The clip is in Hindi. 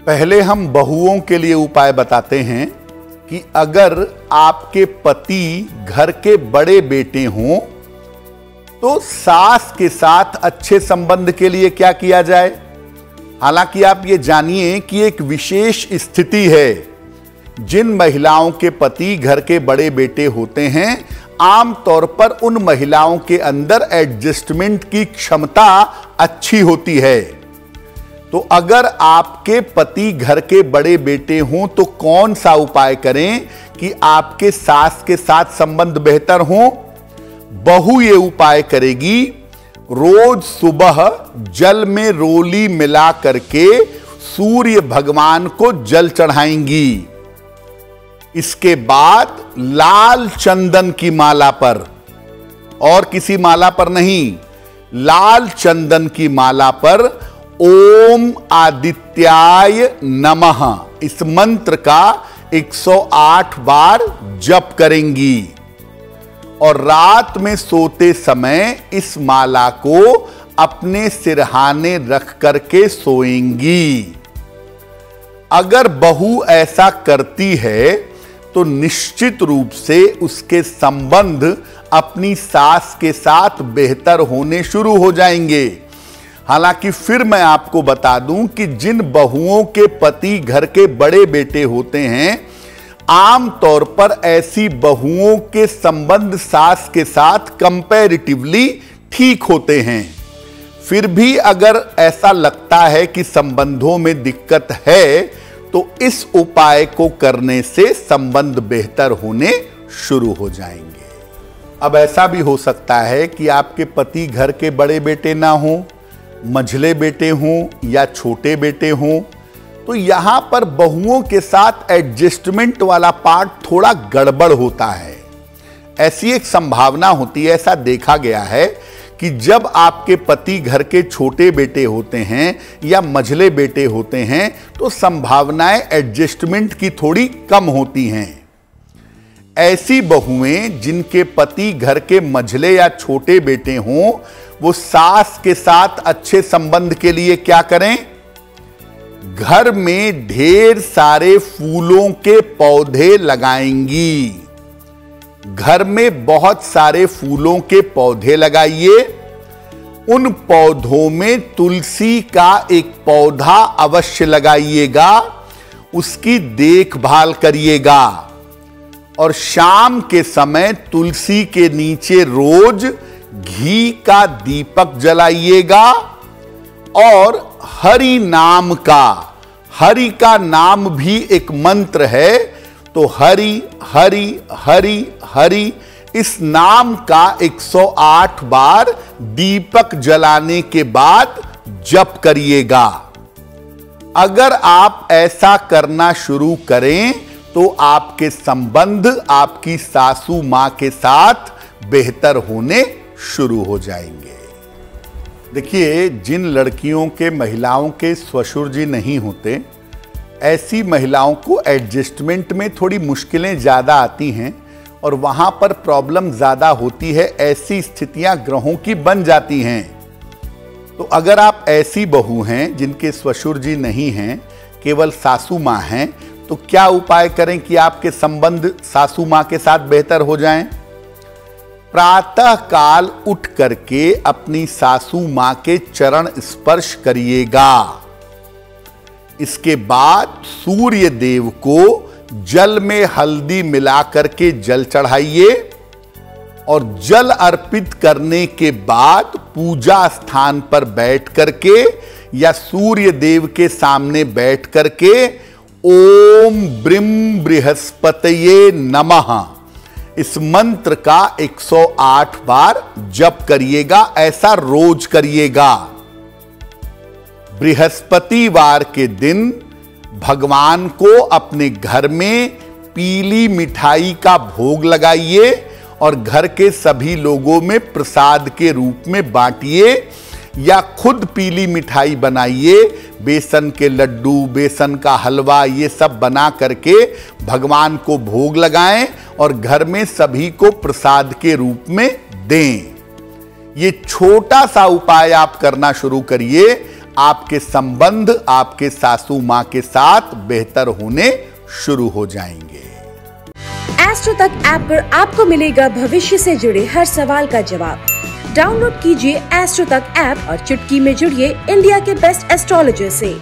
पहले हम बहुओं के लिए उपाय बताते हैं कि अगर आपके पति घर के बड़े बेटे हों तो सास के साथ अच्छे संबंध के लिए क्या किया जाए। हालांकि आप ये जानिए कि एक विशेष स्थिति है। जिन महिलाओं के पति घर के बड़े बेटे होते हैं, आमतौर पर उन महिलाओं के अंदर एडजस्टमेंट की क्षमता अच्छी होती है। तो अगर आपके पति घर के बड़े बेटे हों तो कौन सा उपाय करें कि आपके सास के साथ संबंध बेहतर हो। बहू ये उपाय करेगी, रोज सुबह जल में रोली मिला करके सूर्य भगवान को जल चढ़ाएंगी। इसके बाद लाल चंदन की माला पर, और किसी माला पर नहीं, लाल चंदन की माला पर ओम आदित्याय नमः इस मंत्र का 108 बार जप करेंगी और रात में सोते समय इस माला को अपने सिरहाने रख करके सोएंगी। अगर बहू ऐसा करती है तो निश्चित रूप से उसके संबंध अपनी सास के साथ बेहतर होने शुरू हो जाएंगे। हालांकि फिर मैं आपको बता दूं कि जिन बहुओं के पति घर के बड़े बेटे होते हैं, आमतौर पर ऐसी बहुओं के संबंध सास के साथ कंपैरेटिवली ठीक होते हैं। फिर भी अगर ऐसा लगता है कि संबंधों में दिक्कत है तो इस उपाय को करने से संबंध बेहतर होने शुरू हो जाएंगे। अब ऐसा भी हो सकता है कि आपके पति घर के बड़े बेटे ना हों, मझले बेटे हों या छोटे बेटे हों, तो यहां पर बहुओं के साथ एडजस्टमेंट वाला पार्ट थोड़ा गड़बड़ होता है। ऐसी एक संभावना होती है, ऐसा देखा गया है कि जब आपके पति घर के छोटे बेटे होते हैं या मझले बेटे होते हैं तो संभावनाएं एडजस्टमेंट की थोड़ी कम होती हैं। ऐसी बहुएं जिनके पति घर के मझले या छोटे बेटे हों, वो सास के साथ अच्छे संबंध के लिए क्या करें। घर में ढेर सारे फूलों के पौधे लगाएंगी। घर में बहुत सारे फूलों के पौधे लगाइए। उन पौधों में तुलसी का एक पौधा अवश्य लगाइएगा, उसकी देखभाल करिएगा और शाम के समय तुलसी के नीचे रोज घी का दीपक जलाइएगा और हरि नाम का, हरि का नाम भी एक मंत्र है, तो हरि हरि हरि हरि इस नाम का 108 बार दीपक जलाने के बाद जप करिएगा। अगर आप ऐसा करना शुरू करें तो आपके संबंध आपकी सासू मां के साथ बेहतर होने शुरू हो जाएंगे। देखिए, जिन लड़कियों के महिलाओं के ससुर जी नहीं होते, ऐसी महिलाओं को एडजस्टमेंट में थोड़ी मुश्किलें ज़्यादा आती हैं और वहाँ पर प्रॉब्लम ज़्यादा होती है। ऐसी स्थितियाँ ग्रहों की बन जाती हैं। तो अगर आप ऐसी बहू हैं जिनके ससुर जी नहीं हैं, केवल सासू माँ हैं, तो क्या उपाय करें कि आपके संबंध सासू माँ के साथ बेहतर हो जाएं। प्रातः काल उठ करके अपनी सासू माँ के चरण स्पर्श करिएगा। इसके बाद सूर्य देव को जल में हल्दी मिला करके जल चढ़ाइए और जल अर्पित करने के बाद पूजा स्थान पर बैठ करके या सूर्य देव के सामने बैठ करके ओम ब्रीम बृहस्पतये नमः इस मंत्र का 108 बार जप करिएगा। ऐसा रोज करिएगा। बृहस्पतिवार के दिन भगवान को अपने घर में पीली मिठाई का भोग लगाइए और घर के सभी लोगों में प्रसाद के रूप में बांटिए या खुद पीली मिठाई बनाइए। बेसन के लड्डू, बेसन का हलवा, ये सब बना करके भगवान को भोग लगाएं और घर में सभी को प्रसाद के रूप में दें। ये छोटा सा उपाय आप करना शुरू करिए, आपके संबंध आपके सासू मां के साथ बेहतर होने शुरू हो जाएंगे। एस्ट्रो तक ऐप पर आपको मिलेगा भविष्य से जुड़े हर सवाल का जवाब। डाउनलोड कीजिए एस्ट्रो तक ऐप और चुटकी में जुड़िए इंडिया के बेस्ट एस्ट्रोलॉजर से।